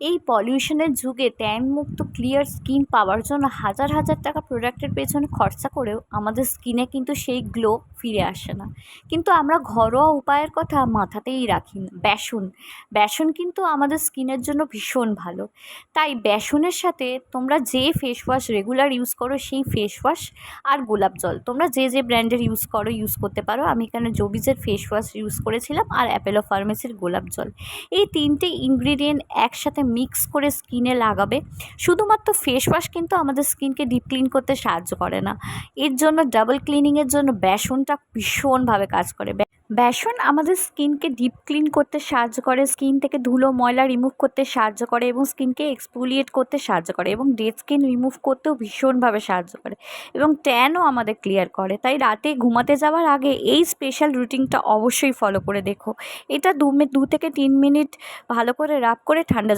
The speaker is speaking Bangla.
এই পলিউশনের যুগে ট্যান মুক্ত ক্লিয়ার স্কিন পাওয়ার জন্য হাজার হাজার টাকা প্রোডাক্টের পেছনে খরচা করেও আমাদের স্কিনে কিন্তু সেই গ্লো ফিরে আসে না। কিন্তু আমরা ঘরোয়া উপায়ের কথা মাথাতেই রাখি না। বেসন কিন্তু আমাদের স্কিনের জন্য ভীষণ ভালো। তাই বেসনের সাথে তোমরা যে ফেস ওয়াশ রেগুলার ইউজ করো সেই ফেস ওয়াশ আর গোলাপ জল তোমরা যে ব্র্যান্ডের ইউজ করতে পারো। আমি এখানে জোবিজের ফেস ওয়াশ ইউজ করেছিলাম আর অ্যাপেলো ফার্মেসির গোলাপ জল। এই তিনটে ইনগ্রিডিয়েন্ট একসাথে মিক্স করে স্কিনে লাগাবে। শুধুমাত্র ফেস ওয়াশ কিন্তু আমাদের স্কিনকে ডিপ ক্লিন করতে সাহায্য করে না, এর জন্য ডাবল ক্লিনিংয়ের জন্য বেসনটা ভীষণভাবে কাজ করে। বেসন আমাদের স্কিনকে ডিপ ক্লিন করতে সাহায্য করে, স্কিন থেকে ধুলো ময়লা রিমুভ করতে সাহায্য করে এবং স্কিনকে এক্সফোলিয়েট করতে সাহায্য করে এবং ডেড স্কিন রিমুভ করতেও ভীষণভাবে সাহায্য করে এবং ট্যানও আমাদের ক্লিয়ার করে। তাই রাতে ঘুমাতে যাওয়ার আগে এই স্পেশাল রুটিনটা অবশ্যই ফলো করে দেখো। এটা 2 থেকে 3 মিনিট ভালো করে রাব করে ঠান্ডা